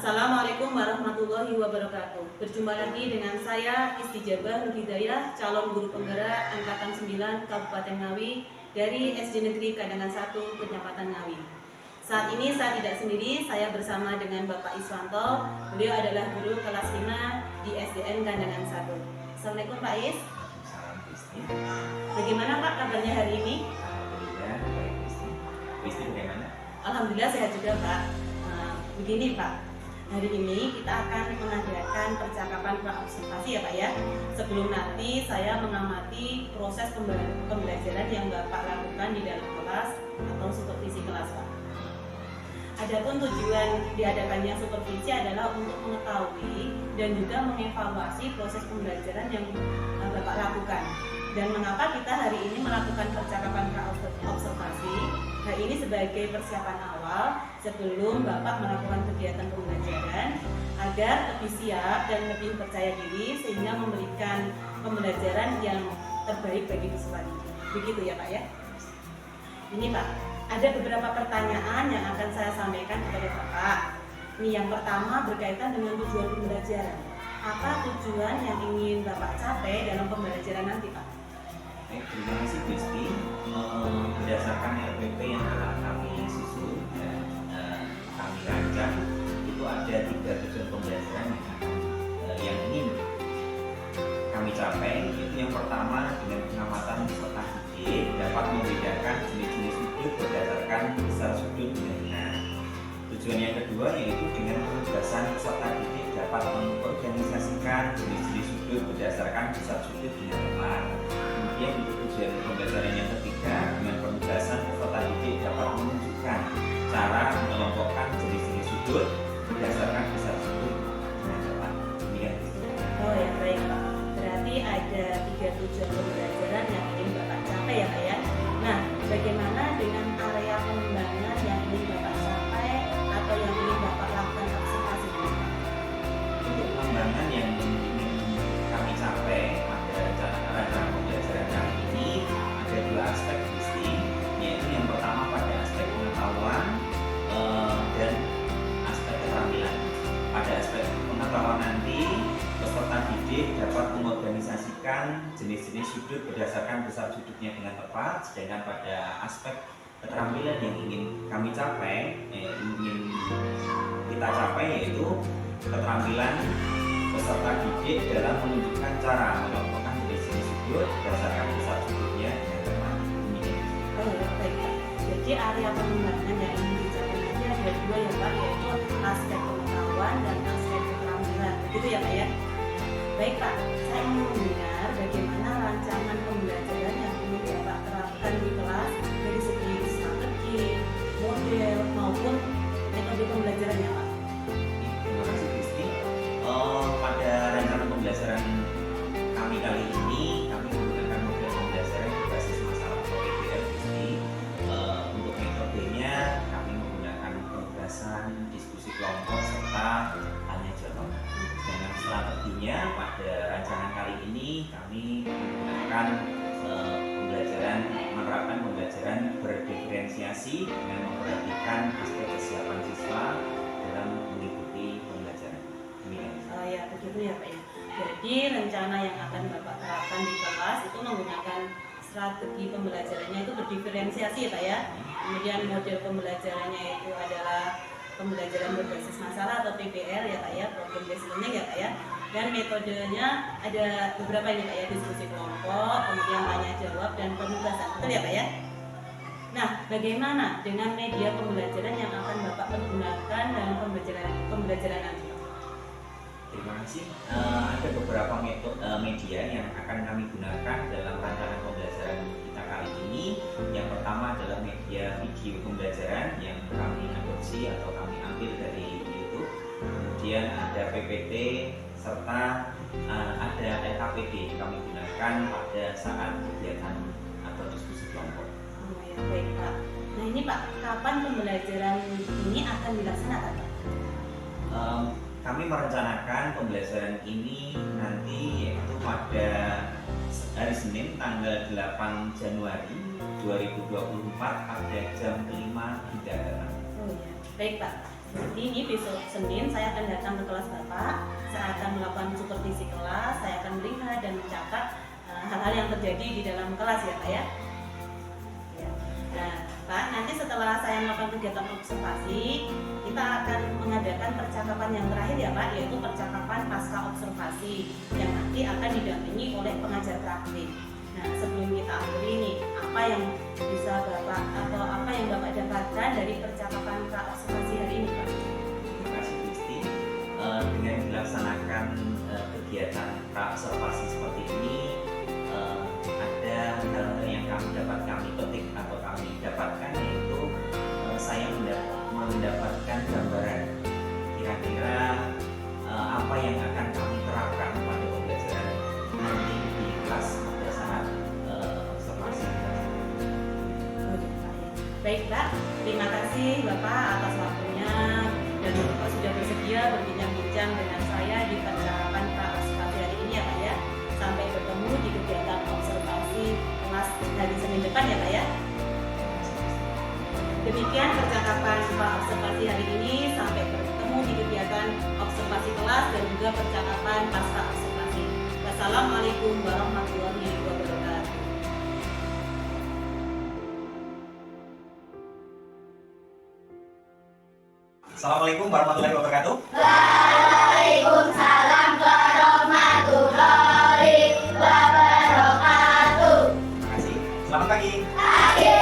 Assalamualaikum warahmatullahi wabarakatuh. Berjumpa lagi dengan saya Istijabah Nur Hidayah, calon guru penggerak angkatan 9 Kabupaten Ngawi dari SD Negeri Kandangan 1 Kecamatan Ngawi. Saat ini saya tidak sendiri, saya bersama dengan Bapak Iswanto. Beliau adalah guru kelas 5 di SDN Kandangan 1. Assalamualaikum Pak Is. Salam Kristi. Bagaimana Pak kabarnya hari ini? Alhamdulillah baik Kristi. Kristi bagaimana? Alhamdulillah sehat juga Pak. Begini Pak, hari ini kita akan mengadakan percakapan praobservasi ya Pak ya. Sebelum nanti saya mengamati proses pembelajaran yang Bapak lakukan di dalam kelas atau supervisi kelas Pak. Adapun tujuan diadakannya supervisi adalah untuk mengetahui dan juga mengevaluasi proses pembelajaran yang Bapak lakukan. Dan mengapa kita hari ini melakukan percakapan praobservasi? Nah, ini sebagai persiapan awal sebelum Bapak melakukan kegiatan pembelajaran agar lebih siap dan lebih percaya diri sehingga memberikan pembelajaran yang terbaik bagi siswa. Begitu ya Pak ya. Ini Pak, ada beberapa pertanyaan yang akan saya sampaikan kepada Bapak. Ini yang pertama berkaitan dengan tujuan pembelajaran. Apa tujuan yang ingin Bapak capai dalam pembelajaran nanti Pak? Terima kasih Kristi. Berdasarkan RPP yang telah kami susun dan kami rancang, itu ada 3 tujuan pembelajaran yang ingin kami capai. Yaitu yang pertama, dengan pengamatan peserta didik dapat membedakan jenis-jenis sudut berdasarkan besar sudut dengan. Tujuan yang kedua yaitu dengan penugasan peserta didik dapat mengorganisasikan jenis-jenis sudut berdasarkan besar sudut dengan tepat. Kemudian untuk tujuan pembelajaran yang ketiga, dengan penugasan peserta didik dapat menunjukkan cara mengelompokkan jenis-jenis sudut berdasarkan besar sudut dengan tepat. Demikian. Oh ya baik Pak. Berarti ada 3 tujuan pembelajaran yang ingin Bapak capai ya Pak ya. Nah, bagaimana dengan area pengembangan yang ingin Bapak capai atau yang ingin Bapak lakukan observasi? Untuk pengembangan yang ingin kami capai pada rencana pembelajaran kali ini ada 2 aspek Kristi, yaitu yang pertama pada aspek pengetahuan dan aspek keterampilan. Pada aspek pengetahuan nanti peserta didik dapat mengorganisasikan jenis-jenis sudut berdasarkan besar sudutnya dengan tepat, sedangkan pada aspek keterampilan yang ingin kami capai, ingin kita capai yaitu keterampilan peserta didik dalam menunjukkan cara mengelompokkan jenis-jenis sudut berdasarkan besar sudutnya dengan tepat. Oh ya baik Pak. Jadi area pengembangan yang ingin dicapai nanti ada 2 ya Pak, yaitu aspek pengetahuan dan aspek keterampilan. Begitu ya Pak ya. Baik Pak, saya ingin mendengar bagaimana rancangan pembelajaran yang ingin Bapak terapkan di kelas dari segi strategi, model maupun metode pembelajarannya Pak. Terima kasih Kristi. Pada rencana pembelajaran kami kali ini, kami menggunakan model pembelajaran berbasis masalah atau PBL Kristi. Untuk metodenya, kami menggunakan penugasan, diskusi kelompok, serta tanya jawab. Dengan strateginya, pada rancangan kali ini kami menggunakan menerapkan pembelajaran berdiferensiasi dengan memperhatikan aspek kesiapan siswa dalam mengikuti pembelajaran. Oh ya begitu ya Pak ya. Jadi rencana yang akan Bapak terapkan di kelas itu menggunakan strategi pembelajarannya itu berdiferensiasi ya Pak ya. Kemudian model pembelajarannya itu adalah pembelajaran berbasis masalah atau PBL ya Pak ya, problem based learning ya Pak ya. Dan metodenya ada beberapa ini Pak ya, diskusi kelompok, kemudian tanya jawab dan penugasan. Betul ya Pak ya? Nah, bagaimana dengan media pembelajaran yang akan Bapak pergunakan dalam pembelajaran nanti? Terima kasih. Ada beberapa media yang akan kami gunakan dalam rancangan pembelajaran kita kali ini. Yang pertama adalah media video pembelajaran yang kami adopsi atau kami ambil dari YouTube. Kemudian ada PPT serta ada LKPD kami gunakan pada saat kegiatan atau diskusi kelompok. Oh ya baik Pak. Nah ini Pak, kapan pembelajaran ini akan dilaksanakan Pak? Kami merencanakan pembelajaran ini nanti yaitu pada hari Senin tanggal 8 Januari 2024 pada jam 5 hingga 6. Oh ya, baik Pak. Jadi ini besok Senin saya akan datang ke kelas Bapak, saya akan melakukan supervisi kelas, saya akan melihat dan mencatat hal-hal yang terjadi di dalam kelas ya Pak ya. Nah Pak, nanti setelah saya melakukan kegiatan observasi, kita akan mengadakan percakapan yang terakhir ya Pak, yaitu percakapan pasca observasi yang nanti akan didampingi oleh pengajar praktik. Nah sebelum kita akhiri ini, apa yang bisa Bapak atau apa yang Bapak dapatkan dari percakapan pra-observasi hari ini Pak? Terima kasih Kristi. Dengan dilaksanakan kegiatan pra-observasi seperti ini, ada hal-hal yang kami petik atau kami dapatkan, yaitu saya mendapatkan gambaran kira-kira apa yang akan kami terapkan pada pembelajaran nanti di kelas pada saat observasi. Baik Pak, terima kasih Bapak atas waktunya dan Bapak sudah bersedia berbincang-bincang dengan saya di percakapan pra-observasi hari ini ya Pak ya. Sampai bertemu di kegiatan observasi kelas hari Senin depan ya Pak ya. Demikian percakapan pra-observasi hari ini, sampai bertemu di kegiatan observasi kelas dan juga percakapan pasca observasi. Wassalamualaikum warahmatullahi wabarakatuh. Assalamualaikum warahmatullahi wabarakatuh. Waalaikumsalam warahmatullahi wabarakatuh. Terima kasih. Selamat pagi. Pagi.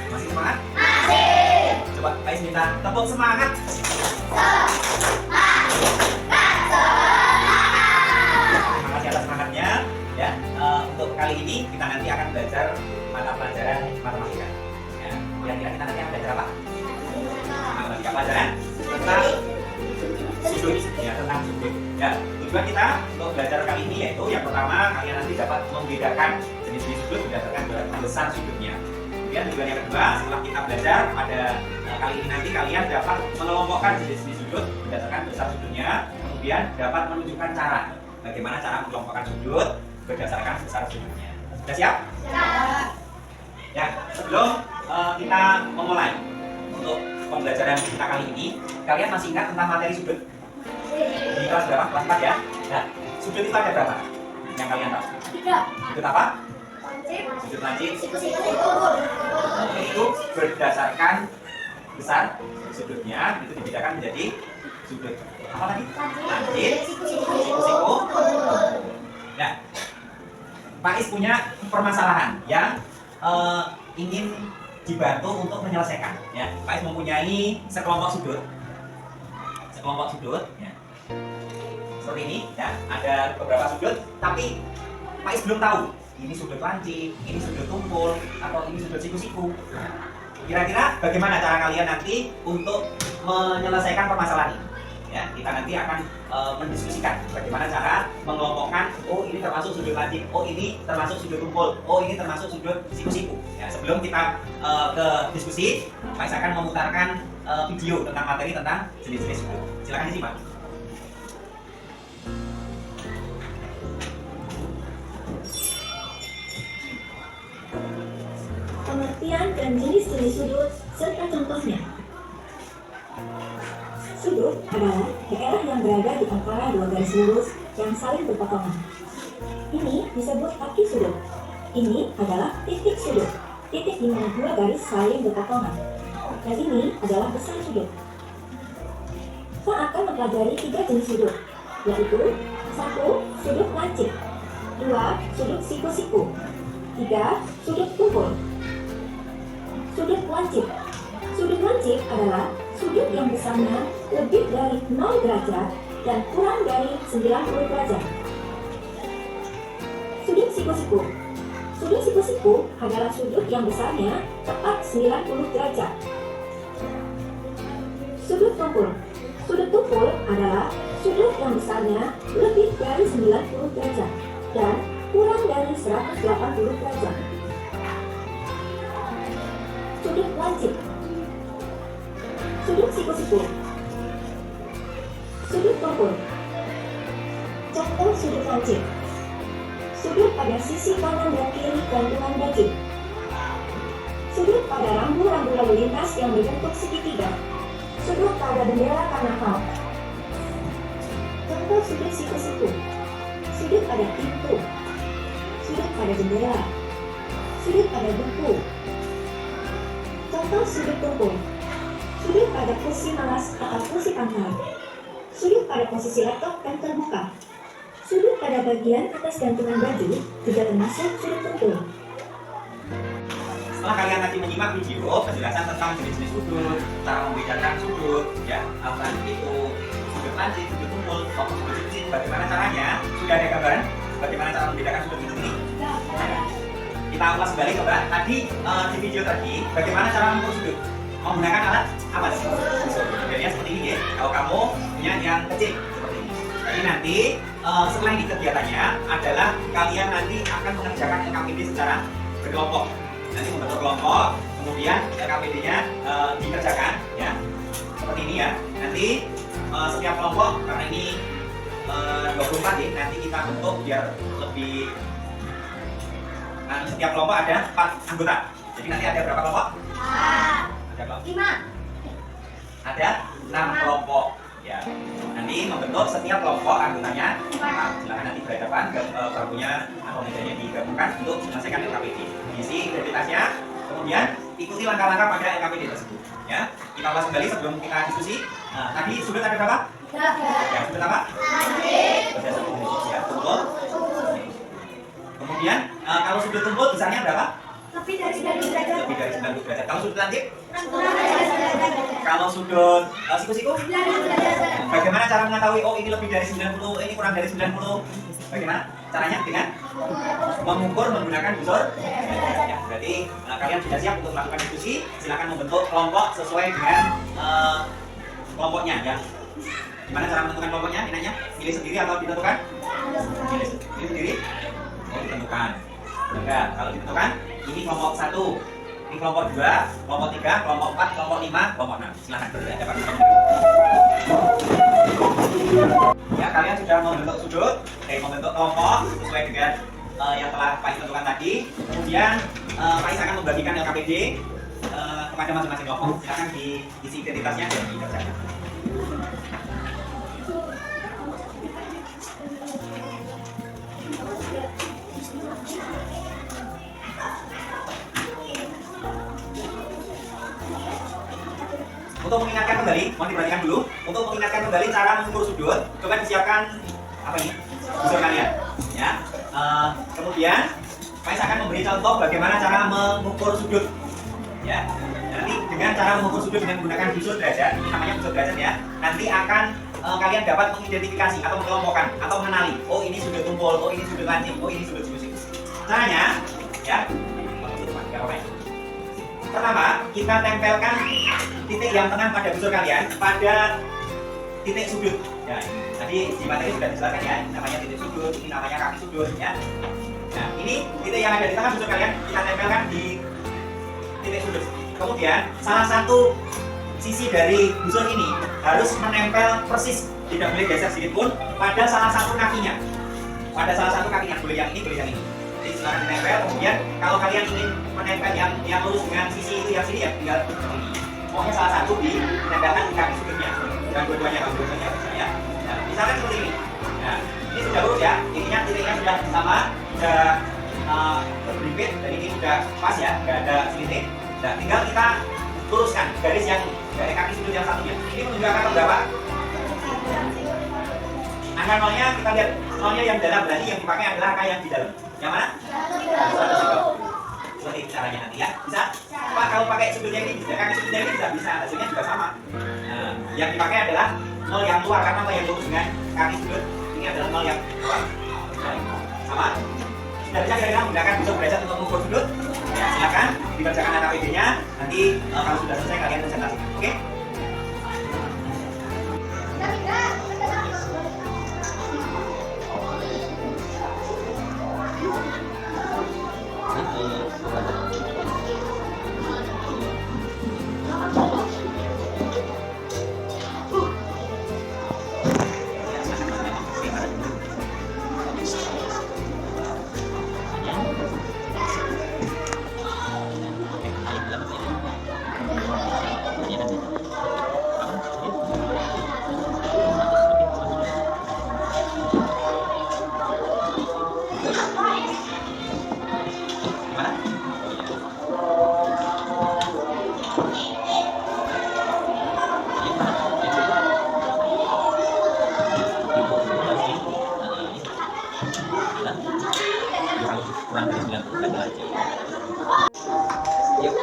Masih semangat? Masih. Coba Pak Is minta tepuk semangat. Terima kasih atas semangatnya. Ya, untuk kali ini kita nanti akan belajar mata pelajaran matematika. Ya, kira-kira kita nanti akan belajar apa? Matematika pelajaran tentang sudut. Ya, tentang sudut. Ya, tujuan kita untuk belajar kali ini yaitu yang pertama, kalian nanti dapat membedakan jenis-jenis sudut berdasarkan besar sudutnya. Kemudian tujuan yang kedua, setelah kita belajar pada kali ini nanti kalian dapat mengelompokkan jenis-jenis sudut berdasarkan besar sudutnya. Kemudian dapat menunjukkan cara bagaimana cara mengelompokkan sudut berdasarkan besar sudutnya. Sudah siap? Siap. Ya, sebelum kita memulai untuk pembelajaran kita kali ini, kalian masih ingat tentang materi sudut? Di kelas berapa? Kelas 4 ya? Nah, sudut itu ada berapa? Yang kalian tahu? 3. Sudut apa? Lancip. Sudut lancip. Siku-siku. Itu berdasarkan besar sudutnya, itu dibedakan menjadi sudut apa tadi? Lancip, siku-siku. Nah, Pak Is punya permasalahan yang ingin dibantu untuk menyelesaikan. Ya, Pak Is mempunyai sekelompok sudut, ya. Seperti ini, ya. Ada beberapa sudut, tapi Pak Is belum tahu ini sudut lancip, ini sudut tumpul, atau ini sudut siku-siku. Kira-kira bagaimana cara kalian nanti untuk menyelesaikan permasalahan ini? Ya, kita nanti akan mendiskusikan bagaimana cara mengelompokkan, oh ini termasuk sudut lancip, oh ini termasuk sudut tumpul, oh ini termasuk sudut siku-siku. Ya, sebelum kita ke diskusi, Pak Is akan memutarkan video tentang materi tentang jenis-jenis sudut. Silakan disimak. Pengertian dan jenis-jenis sudut serta contohnya. Sudut adalah daerah yang berada di antara dua garis lurus yang saling berpotongan. Ini disebut kaki sudut. Ini adalah titik sudut, titik di mana dua garis saling berpotongan. Dan ini adalah besar sudut. Kita akan mempelajari 3 jenis sudut, yaitu 1. Sudut lancip, 2. Sudut siku-siku, 3. Sudut tumpul. Sudut lancip. Sudut lancip adalah sudut yang besarnya lebih dari 0 derajat dan kurang dari 90 derajat. Sudut siku-siku. Sudut siku-siku adalah sudut yang besarnya tepat 90 derajat. Sudut tumpul. Sudut tumpul adalah sudut yang besarnya lebih dari 90 derajat dan kurang dari 180 derajat. Sudut lancip. Sudut siku-siku. Sudut tumpul. Contoh sudut lancip. Sudut pada sisi kanan dan kiri gantungan baju. Sudut pada rambu-rambu lalu lintas yang berbentuk segitiga. Sudut pada bendera karnaval. Contoh sudut siku-siku. Sudut pada pintu. Sudut pada jendela. Sudut pada buku. Contoh sudut tumpul. Sudut pada kursi malas atau kursi pantai. Sudut pada posisi laptop yang terbuka. Sudut pada bagian atas gantungan baju juga termasuk sudut tumpul. Setelah kalian nanti menyimak video penjelasan tentang jenis-jenis sudut, cara membedakan sudut, ya, apa itu sudut lancip, sudut tumpul, maupun sudut sipit, bagaimana caranya? Sudah ada gambaran bagaimana cara membedakan sudut ini? Kita ulas kembali coba. Tadi di video tadi, bagaimana cara mengukur sudut? Menggunakan alat apa? Jadinya seperti ini ya. Kalau kamu punya yang kecil seperti ini. Jadi nanti setelah ini kegiatannya adalah kalian nanti akan mengerjakan LKPD secara berkelompok. Nanti membentuk kelompok, kemudian LKPD-nya dikerjakan ya. Seperti ini ya. Nanti setiap kelompok karena ini 24 ya, nanti kita bentuk biar lebih. Nah, setiap kelompok ada 4 anggota. Jadi nanti ada berapa kelompok? Ada kelompok? 5. Ada 6 kelompok. Ya. Nanti membentuk setiap kelompok anggotanya. Silakan nanti berhadapan, bangkunya atau mejanya digabungkan untuk menyelesaikan LKPD. Isi identitasnya, kemudian ikuti langkah-langkah pada LKPD tersebut. Ya. Kita ulas kembali sebelum kita diskusi. Nah, tadi sudut ada berapa? Ya, sudut apa? Berdasar definisi ya. Tumpul. Kemudian kalau sudut tumpul besarnya berapa? Lebih dari 90 derajat. Lebih dari 90 derajat. Kalau sudut lancip? Kalau sudut siku-siku? 90 derajat. Bagaimana cara mengetahui oh ini lebih dari 90, ini kurang dari 90? Bagaimana caranya? Dengan mengukur menggunakan busur. Ya, berarti kalian sudah siap untuk melakukan diskusi. Silakan membentuk kelompok sesuai dengan kelompoknya ya. Gimana cara menentukan kelompoknya? Inanya pilih sendiri atau ditentukan? Pilih sendiri. Oh, ditentukan. Enggak, kalau ditentukan ini kelompok 1, ini kelompok 2, kelompok 3, kelompok 4, kelompok 5, kelompok 6. Silakan berhadapan. Ya, kalian sudah membentuk sudut, membentuk kelompok sesuai dengan yang telah Pak Is tentukan tadi. Kemudian Pak Is akan membagikan LKPD kepada masing-masing kelompok. Silakan diisi identitasnya dan dikerjakan. Untuk mengingatkan kembali, mohon diperhatikan dulu. Untuk mengingatkan kembali cara mengukur sudut, coba disiapkan apa ini? Busur kalian, ya. Kemudian, Pak Is akan memberi contoh bagaimana cara mengukur sudut, ya. Nanti dengan cara mengukur sudut dengan menggunakan busur derajat, ini namanya busur derajat ya. Nanti akan kalian dapat mengidentifikasi atau mengelompokkan atau mengenali. Oh ini sudut tumpul, oh ini sudut lancip, oh ini sudut siku-siku. Caranya, ya. Pertama, kita tempelkan titik yang tengah pada busur kalian pada titik sudut. Ya, tadi di materi sudah dijelaskan ya, ini namanya titik sudut, ini namanya kaki sudut ya. Nah, ini titik yang ada di tengah busur kalian kita tempelkan di titik sudut. Kemudian, salah satu sisi dari busur ini harus menempel persis, tidak boleh geser sedikit pun pada salah satu kakinya. Pada salah satu kakinya, boleh yang ini, boleh yang ini. Jadi silakan ditempel. Kemudian kalau kalian ingin menempel yang lurus dengan sisi itu yang sini ya tinggal ini. Pokoknya salah satu ditempelkan di kaki sudutnya. Dan dua-duanya kalau dua-duanya bisa ya. Nah, misalkan seperti ini. Nah, ini sudah lurus ya. Ininya titiknya sudah sama, sudah berbibit dan ini sudah pas ya, nggak ada selitik. Nah, tinggal kita luruskan garis yang dari kaki sudut yang satunya. Ini menunjukkan angka berapa? Angka nolnya kita lihat. Nolnya yang dalam berarti yang dipakai adalah angka yang di dalam. Yang mana? 130. Seperti caranya nanti ya. Bisa? Pak kalau pakai sudutnya ini bisa, kaki sudutnya ini tidak bisa, hasilnya juga sama. Nah, yang dipakai adalah nol yang luar karena nol yang lurus dengan kaki sudut ini adalah nol yang luar. Sama? Sudah bisa kira-kira menggunakan busur derajat untuk mengukur sudut? Ya, silakan dikerjakan LKPD-nya. Nanti kalau sudah selesai kalian presentasikan. Oke? kurang dari 90 lagi aja. Yuk.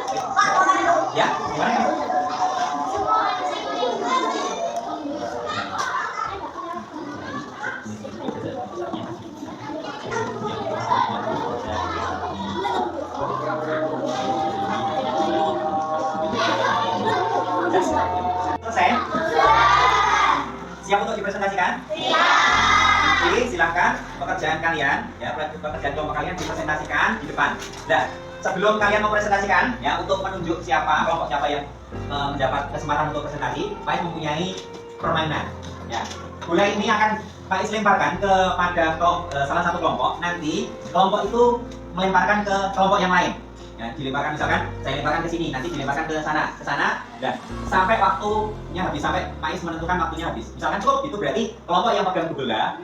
Ya, gimana? Selesai? Siap untuk dipresentasikan? Oke, silahkan pekerjaan kalian, ya pekerjaan kelompok kalian dipresentasikan di depan. Nah, sebelum kalian mempresentasikan, ya untuk menunjuk kelompok siapa yang mendapat kesempatan untuk presentasi, Pak Is mempunyai permainan. Ya, bola ini akan Pak Is lemparkan kepada salah satu kelompok. Nanti kelompok itu melemparkan ke kelompok yang lain. Ya, dilemparkan misalkan saya lemparkan ke sini, nanti dilemparkan ke sana, dan sampai waktunya habis, sampai Pak Is menentukan waktunya habis. Misalkan cukup, itu berarti kelompok yang pegang bola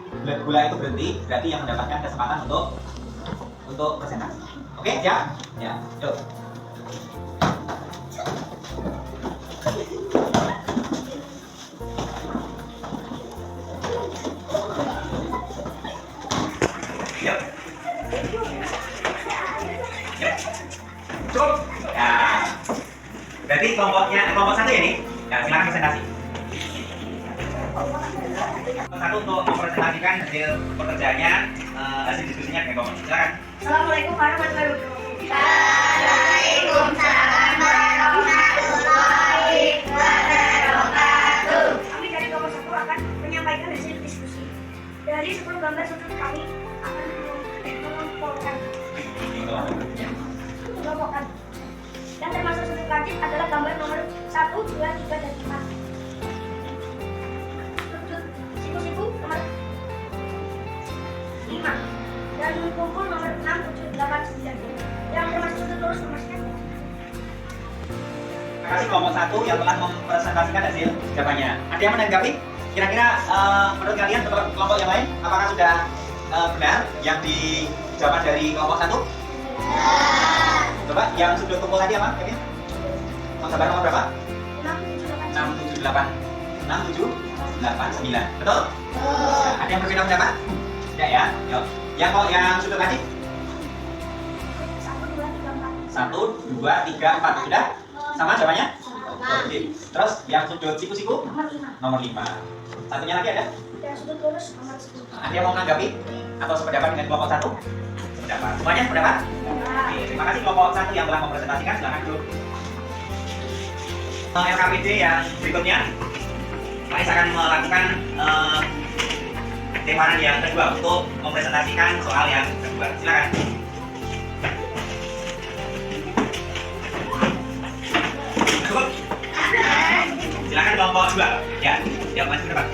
itu berhenti, berarti yang mendapatkan kesempatan untuk presentasi. Oke, siap? Ya, yuk. Yuk. Yuk. Cukup. Nah, berarti kelompok satu ya nih. Nah, silakan presentasi. Kelompok satu untuk mempresentasikan hasil pekerjaannya, hasil diskusinya dengan kelompok. Silakan. Assalamualaikum warahmatullahi wabarakatuh. Waalaikumsalam warahmatullahi wabarakatuh. Kami dari kelompok 1 akan menyampaikan hasil diskusi. Dari 10 gambar sudut kami akan mengelompokkan. Dan termasuk sudut lancip adalah gambar nomor 1, 2, 3, dan 4. Sudut siku-siku nomor 5. Dan kumpul nomor 6, 7, 8, 9. Yang termasuk sudut lurus nomor 9. Terima kasih kelompok satu yang telah mempresentasikan hasil jawabannya. Ada yang menanggapi? Kira-kira menurut kalian kelompok yang lain apakah sudah benar yang di jawaban dari kelompok satu? Coba yang sudah kumpul tadi apa? Kevin? Gambar nomor berapa? 6, 7, 8. 6, 7, 8, 9. Betul? Ya, ada yang berbeda pendapat? Tidak ya? Yuk. Yang sudah tadi? 1, 2, 3, 4. Sudah? Sama jawabannya? Oke. Terus yang sudut siku-siku? Nomor 5. Satunya lagi ada? Dan sudut lurus nomor 10. Ada yang mau menanggapi? Atau sependapat dengan kelompok satu? Sependapat. Semuanya sependapat? Oke, terima kasih kelompok satu yang telah mempresentasikan. Silakan dulu. LKPD yang berikutnya, Pak Is akan melakukan temanan yang kedua untuk mempresentasikan soal yang kedua. Silakan. Cukup? Silakan kelompok 2. Ya, yang masih berdebat.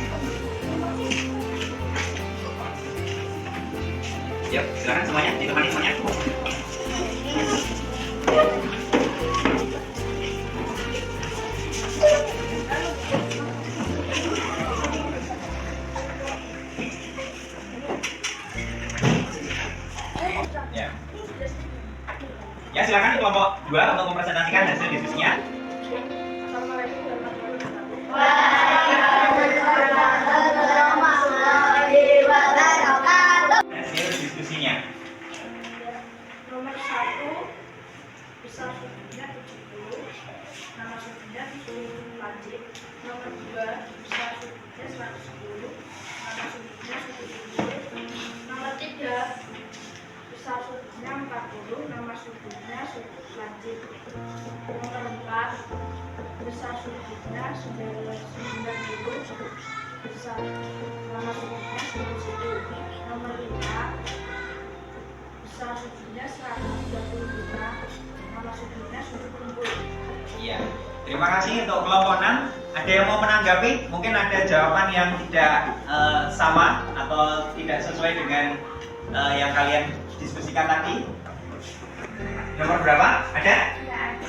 Yuk, silakan semuanya, ditemani semuanya. Ya. Ya, silakan kelompok 2 untuk mempresentasikan hasil diskusinya. Assalamualaikum warahmatullahi wabarakatuh. Warahmatullahi wabarakatuh. Hasil diskusinya. Nomor 1 besar sudutnya 70, nama sudutnya sudut lancip. Nomor 2 besar sudutnya 110, nama sudutnya sudut lurus. Nomor 3 besar sudutnya 40, nama sudutnya sudut lancip. Nomor 4 besar sudutnya 90, besar nama sudutnya sudut siku. Nomor 5 besar sudutnya 135, nama sudutnya sudut kumpul. Iya. Terima kasih untuk kelompok 6. Ada yang mau menanggapi? Mungkin ada jawaban yang tidak sama atau tidak sesuai dengan yang kalian diskusikan tadi. Nomor berapa? Ada?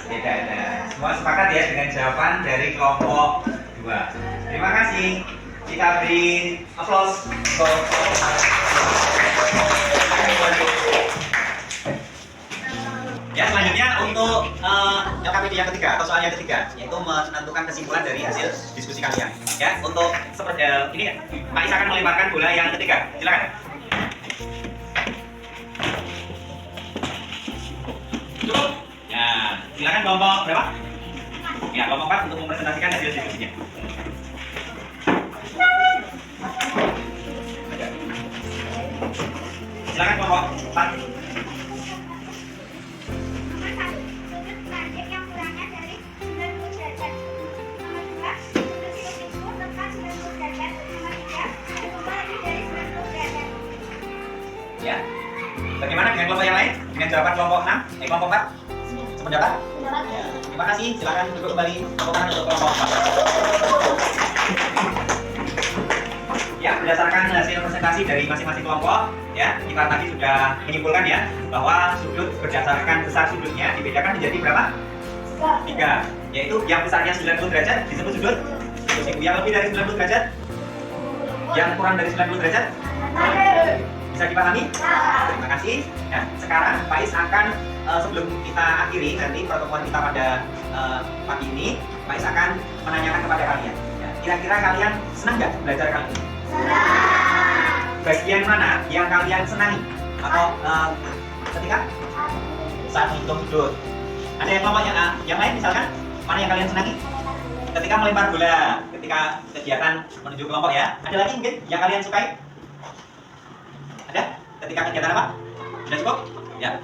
Tidak ada. Semua sepakat ya dengan jawaban dari kelompok 2. Terima kasih. Kita beri aplaus untuk ya, selanjutnya untuk LKPD yang ketiga atau soal yang ketiga, yaitu menentukan kesimpulan dari hasil diskusi kalian. Ya, untuk seperti ini Pak Is akan melemparkan bola yang ketiga. Silakan. Cukup? Ya, silakan kelompok berapa? Ya, kelompok 4 untuk mempresentasikan hasil diskusinya. Silakan kelompok 4. Nomor 1, sudut tanduk yang kurangnya dari 90 derajat. Nomor 2, sudut silup itu tepat 90 derajat. Nomor 3, berkumpul lebih dari 90 derajat. Ya. Bagaimana dengan kelompok yang lain? Dengan jawaban kelompok 6? Kelompok 4? Sependapat? Ya. Terima kasih. Silakan duduk kembali. Tepuk tangan untuk kelompok 4. Ya, berdasarkan hasil presentasi dari masing-masing kelompok, ya, kita tadi sudah menyimpulkan ya bahwa sudut berdasarkan besar sudutnya dibedakan menjadi berapa? 3. Yaitu yang besarnya 90 derajat disebut sudut siku. Yang lebih dari 90 derajat? Yang kurang dari 90 derajat? Bisa dipahami? Terima kasih. Nah, sekarang Faiz akan sebelum kita akhiri nanti pertemuan kita pada pagi ini, Faiz akan menanyakan kepada kalian. Ya, kira-kira kalian senang nggak belajar kali ini? Bagian mana yang kalian senangi? Atau ketika saat menghitung sudut? Ada yang kelompok yang lain misalkan? Mana yang kalian senangi? Ketika melempar bola, ketika kegiatan menuju kelompok ya. Ada lagi mungkin yang kalian sukai? Ada? Ketika kegiatan apa? Sudah cukup? Ya.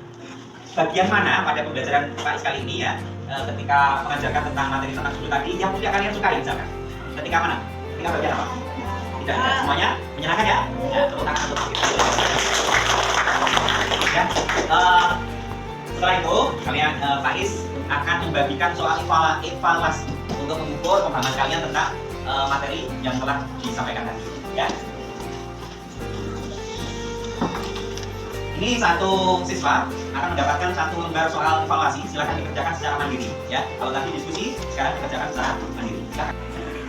Bagian mana pada pembelajaran Faiz kali ini ya, ketika mengajarkan tentang materi tentang sudut tadi yang tidak kalian sukai misalkan? Ketika mana? Ketika bagian apa? Tidak, semuanya menyenangkan ya? Ya, tepuk tangan untuk kita. Ya. Setelah itu, kalian Faiz akan membagikan soal evaluasi untuk mengukur pemahaman kalian tentang materi yang telah disampaikan tadi. Ya. Ini satu siswa akan mendapatkan satu lembar soal evaluasi. Silahkan dikerjakan secara mandiri. Ya, kalau tadi diskusi, sekarang dikerjakan secara mandiri. Silahkan.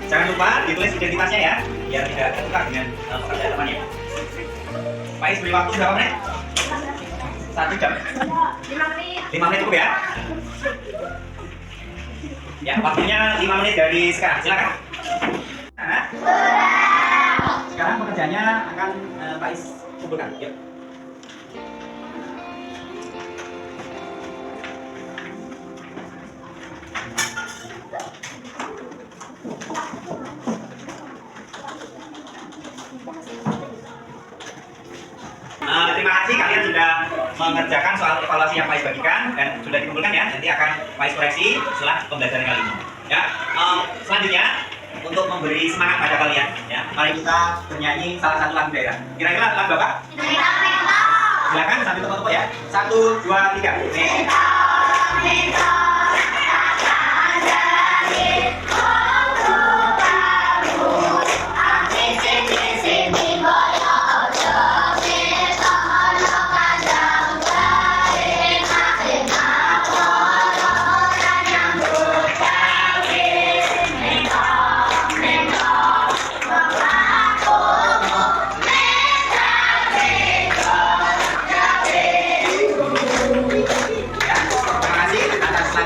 Jangan lupa ditulis identitasnya ya, biar tidak tertukar dengan pekerjaan temannya. Faiz beri waktu berapa menit? 1 jam. 5 menit. 5 menit cukup ya? Ya, waktunya 5 menit dari sekarang. Silakan. Nah, sekarang pekerjaannya akan Faiz kumpulkan. Yuk. Terima kasih kalian sudah mengerjakan soal evaluasi yang Faiz bagikan dan sudah dikumpulkan ya. Nanti akan Faiz koreksi setelah pembelajaran kali ini. Ya, selanjutnya untuk memberi semangat pada kalian, ya, mari kita bernyanyi salah satu lagu daerah. Kira-kira lagu apa? Silakan sambil tepuk-tepuk ya. 1, 2, 3.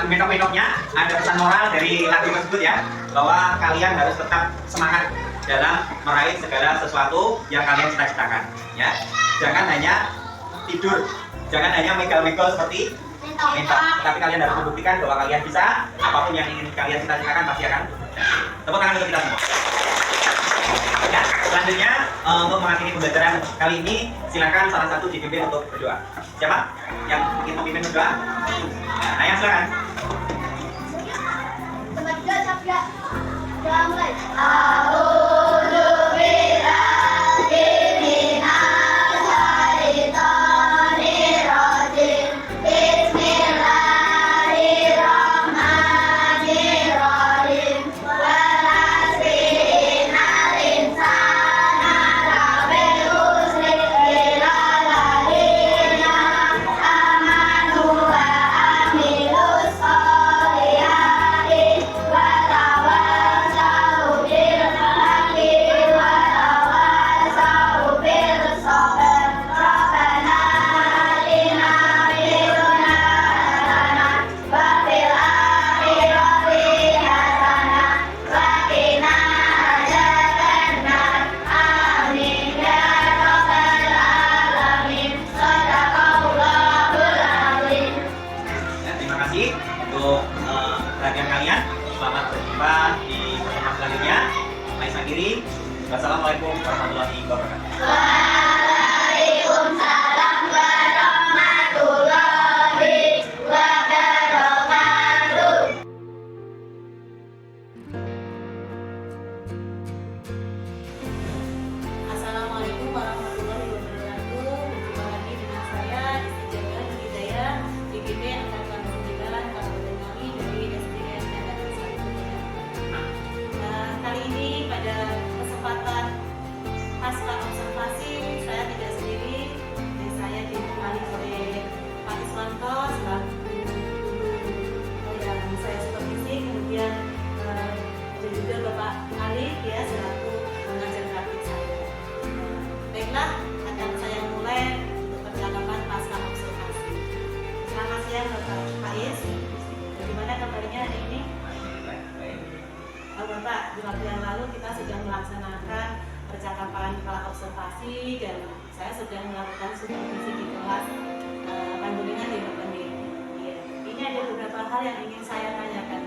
Menok-menoknya ada pesan moral dari lagu tersebut ya, bahwa kalian harus tetap semangat dalam meraih segala sesuatu yang kalian cita-citakan ya. Jangan hanya tidur, jangan hanya megal-megal seperti mentok, tetapi kalian harus membuktikan bahwa kalian bisa. Apapun yang ingin kalian cita-citakan pasti akan. Tepuk tangan untuk kita semua. Ya, selanjutnya untuk mengakhiri pembelajaran kali ini, silakan salah satu dipimpin untuk berdoa. Siapa yang ingin memimpin berdoa? Nah, yang silakan. Wa tawassaw bil kabarnya hari ini? Alhamdulillah baik. Bapak, di waktu yang lalu kita sudah melaksanakan percakapan praobservasi dan saya sudah melakukan supervisi di kelas pandulingan di Bapak ini. Ya, ini ada beberapa hal yang ingin saya tanyakan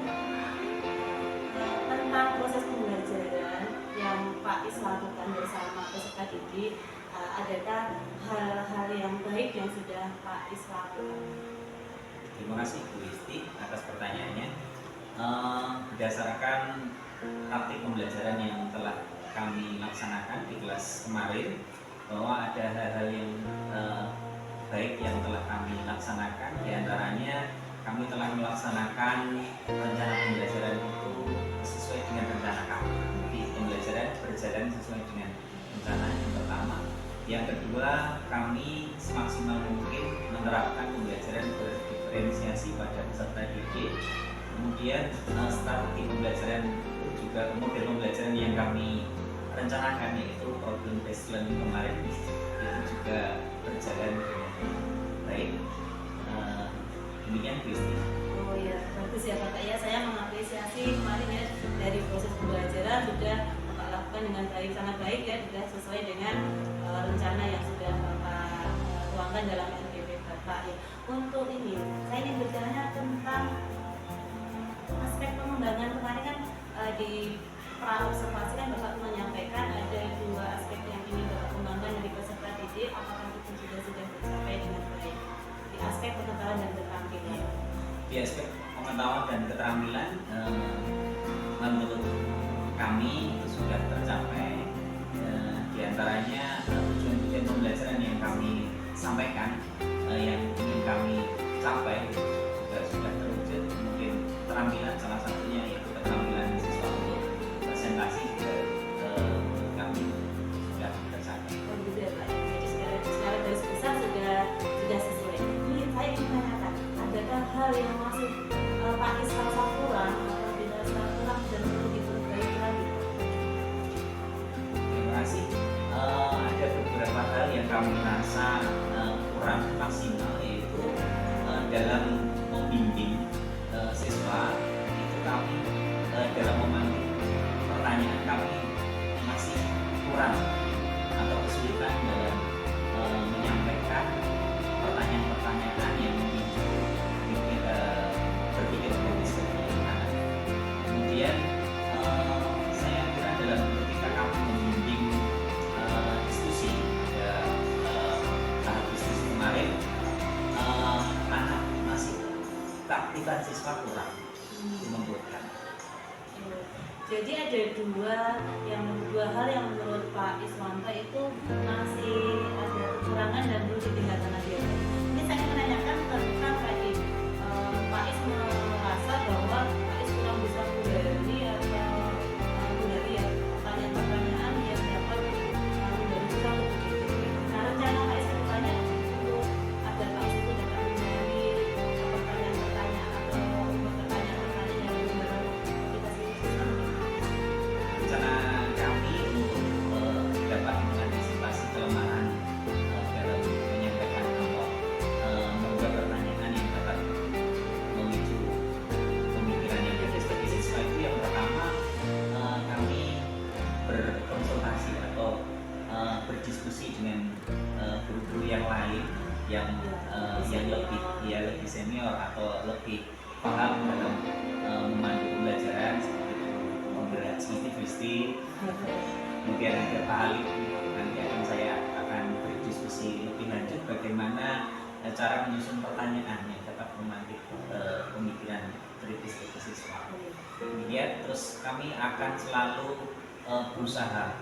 tentang proses pembelajaran yang Pak Is lakukan bersama peserta didik. Adakah hal-hal yang baik yang sudah Pak Is lakukan? Terima kasih Bu Isti atas pertanyaannya. Berdasarkan praktik pembelajaran yang telah kami laksanakan di kelas kemarin, bahwa ada hal-hal yang baik yang telah kami laksanakan. Di antaranya kami telah melaksanakan rencana pembelajaran itu sesuai dengan rencana kami. Jadi pembelajaran berjalan sesuai dengan rencana yang pertama. Yang kedua, kami semaksimal mungkin menerapkan pembelajaran berdiferensiasi pada peserta didik. Kemudian strategi pembelajaran juga model pembelajaran yang kami rencanakan yaitu problem based learning kemarin itu juga berjalan dengan baik. Demikian Kristi. Oh ya, bagus ya Bapak ya. Saya mengapresiasi kemarin ya dari proses pembelajaran sudah Bapak lakukan dengan baik, sangat baik ya, sudah sesuai dengan rencana yang sudah Bapak tuangkan dalam NPP Bapak ya. Untuk ini, saya ingin bertanya tentang aspek pengembangan kemarin kan di praobservasi kan Bapak menyampaikan ada 2 aspek yang ingin Bapak kembangkan dari peserta didik. Apakah itu sudah tercapai dengan baik di aspek pengetahuan dan keterampilan? Di aspek pengetahuan dan keterampilan menurut kami itu sudah tercapai. Di antaranya tujuan-tujuan pembelajaran yang kami sampaikan yang ingin kami capai juga sudah terwujud. Mungkin keterampilan salah satunya yaitu keterampilan siswa untuk presentasi juga kami sudah tercapai. Oh gitu ya Pak. Jadi secara garis besar sudah sesuai. Ini saya ingin menanyakan, adakah hal yang masih Pak Is rasa kurang atau dirasa kurang dan perlu diperbaiki lagi? Terima kasih. Ada beberapa hal yang kami rasa kurang maksimal yaitu dalam membimbing siswa itu kami dalam memanggil pertanyaan kami masih kurang atau kesulitan dalam menyampaikan pertanyaan-pertanyaan yang berpikir kritis bagi anak. Kemudian saya kira dalam ketika kami membimbing diskusi pada tahap diskusi kemarin, anak masih keaktifan siswa kurang membutuhkan. Jadi ada dua hal yang menurut Pak Iswanto itu masih ada kekurangan dan perlu ditingkatkan lagi. Ini saya menanyakan tentang tadi Pak Is merasa bahwa Pak Is kurang bisa menggali atau menggali ya pertanyaan-pertanyaan yang dapat menggali kita untuk itu. Nah rencana Pak Is kedepannya untuk agar Pak Is itu dapat menggali pertanyaan-pertanyaan atau pertanyaan-pertanyaan yang benar kita siswa. Rencana kami untuk dapat mengantisipasi kelemahan dalam menyampaikan atau membuat pertanyaan yang dapat memicu pemikiran yang kritis bagi siswa itu yang pertama kami berkonsultasi atau berdiskusi dengan guru-guru yang lain yang lebih senior atau lebih paham dalam memandu pembelajaran seperti Moderasi Kristi, kemudian ada Pak Alif. Nanti saya akan berdiskusi lebih lanjut bagaimana cara menyusun pertanyaan yang dapat memantik pemikiran kritis bagi siswa. Kemudian terus kami akan selalu berusaha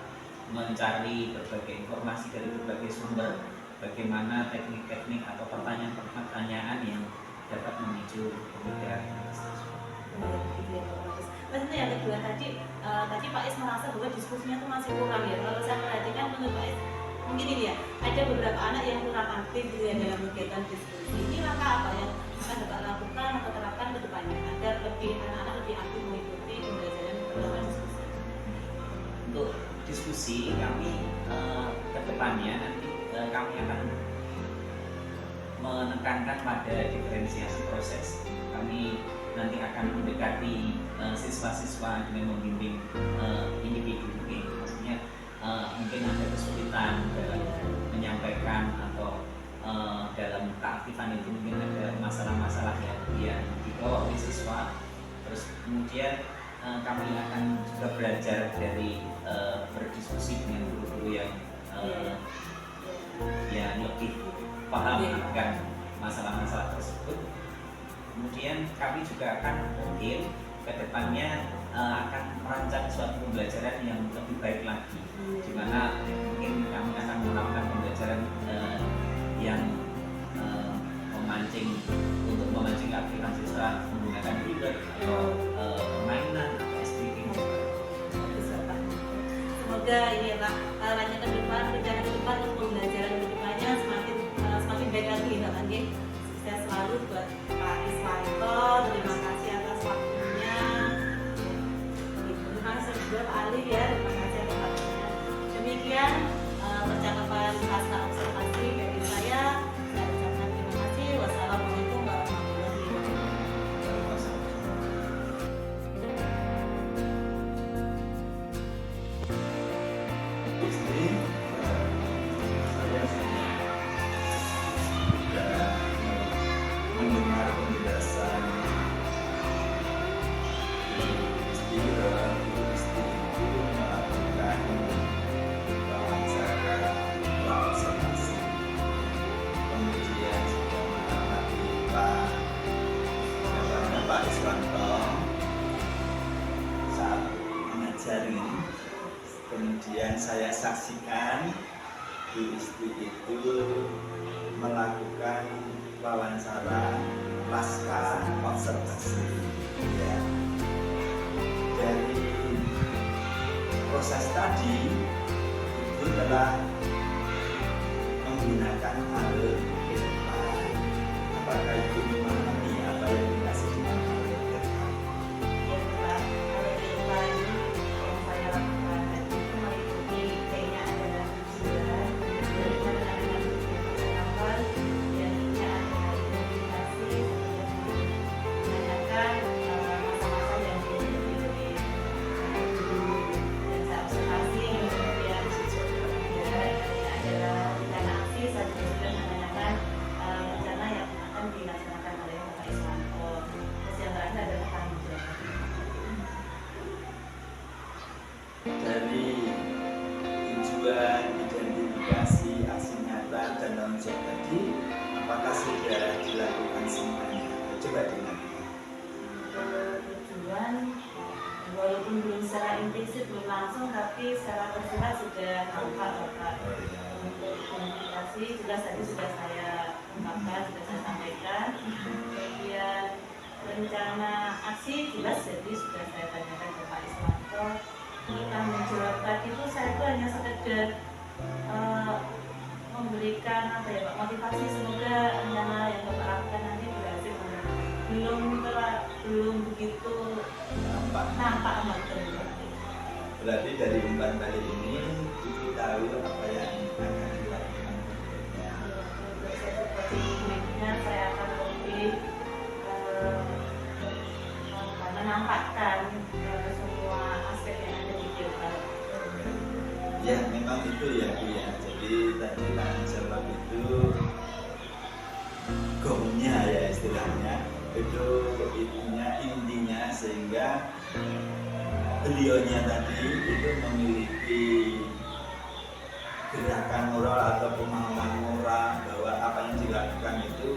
mencari berbagai informasi dari berbagai sumber, bagaimana teknik-teknik atau pertanyaan-pertanyaan yang dapat memicu pemikiran siswa. Maksudnya yang kedua tadi Pak Is merasa bahwa diskusinya itu masih kurang ya. Kalau saya perhatikan menurut Pak Is mungkin ini ya, ada beberapa anak yang kurang aktif gitu ya dalam kegiatan diskusi. Ini langkah apa yang akan Bapak lakukan atau terapkan ke depannya agar anak-anak lebih aktif mengikuti pembelajaran bersama diskusi? Untuk diskusi kami ke depannya nanti kami akan menekankan pada diferensiasi proses. Kami nanti akan mendekati siswa-siswa dengan membimbing individu, maksudnya mungkin ada kesulitan dalam menyampaikan atau dalam keaktifan itu mungkin ada masalah-masalah yang dibawa oleh siswa. Terus kemudian kami akan juga belajar dari berdiskusi dengan guru-guru yang lebih paham akan masalah-masalah tersebut. Kemudian kami juga akan mungkin ke depannya akan merancang suatu pembelajaran yang lebih baik lagi, di mana mungkin kami akan melakukan pembelajaran yang memancing aktivitas siswa menggunakan ribet atau permainan atau speaking. Semoga ini ya Pak, arahnya ke depan, rencana ke depan untuk pembelajaran ke depannya semakin baik lagi ya Pak. Sukses selalu buat Pak Iswanto, terima kasih atas waktunya. Terima kasih juga Pak Ali ya, terima kasih atas waktunya. Demikian percakapan pasca observasi dari saya ucapkan terima kasih. Wassalamualaikum warahmatullahi wabarakatuh. Mendengar penjelasan Isti bahwa Isti itu melakukan wawancara observasi, kemudian juga mengamati Pak Iswanto saat mengajari. Kemudian saya saksikan Bu Isti itu melakukan wawancara pasca observasi ya. Dari proses tadi itu adalah menggunakan alur depan. Apakah itu memahami apa yang dikasih dengan alur depan? Ya Pak, kalau di depan yang saya lakukan itu mengikuti kayaknya adalah tujuan dari mana dengan percakapan yang ini adalah identifikasi menanyakan masa-masa yang diikuti dari guru dan saya observasi kemudian ya adalah rencana aksi saya juga menanyakan rencana yang akan dilaksanakan oleh Bapak Iswanto. Terus yang terakhir adalah tanggung jawab. Dari tujuan identifikasi aksi nyata dan tanggung jawab tadi, apakah sudah dilakukan semuanya? Coba dilakukan. Tujuan walaupun belum secara intensif belum langsung tapi secara tersirat sudah nampak Bapak. Untuk identifikasi jelas tadi sudah saya ungkapkan, sudah saya sampaikan. Kemudian rencana aksi jelas jadi sudah saya tanyakan ke Pak Iswanto. Tanggung jawab tadi itu saya itu hanya sekedar memberikan apa ya Pak, motivasi semoga rencana yang Bapak lakukan nanti berhasil. Belum begitu nampak betul. Berarti dari umpan kali ini Ibu tahu apa yang akan dilakukan berikutnya. Berikutnya saya akan lebih menampakkan semua aspek yang ada di Jawa. Ya memang itu ya Bu ya. Jadi tadi tanggung jawab itu gongnya ya istilahnya, itu intinya sehingga beliaunya tadi itu memiliki gerakan moral atau pemahaman moral bahwa apa yang dilakukan itu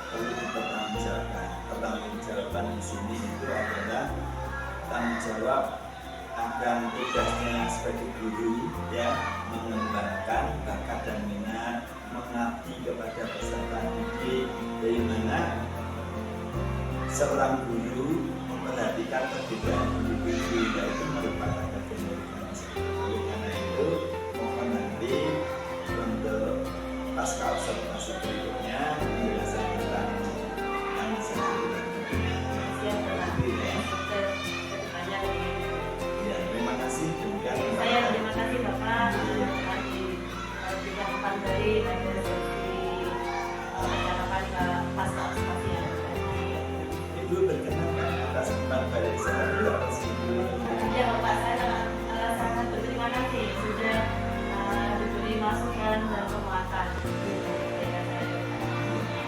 perlu dipertanggungjawabkan. Pertanggungjawaban di sini itu adalah tanggung jawab akan tugasnya sebagai guru ya, mengembangkan bakat dan minat, mengabdi kepada peserta didik, dari mana seorang guru memperhatikan perbedaan individu, yaitu merupakan bagian dari manusia. Oleh karena itu mohon nanti untuk pasca observasi berikutnya penjelasan tentang yang saya ya, terima kasih. Saya terima kasih Bapak. Terima kasih dari sesi Ibu berkenan kan atas umpan balik seperti apa sih Ibu? Ya Bapak, saya sangat berterima kasih sudah diberi masukan dan penguatan.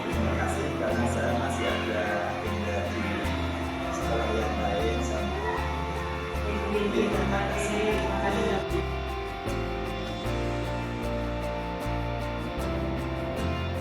Terima kasih karena saya masih ada agenda di sekolah yang lain sama Terima kasih.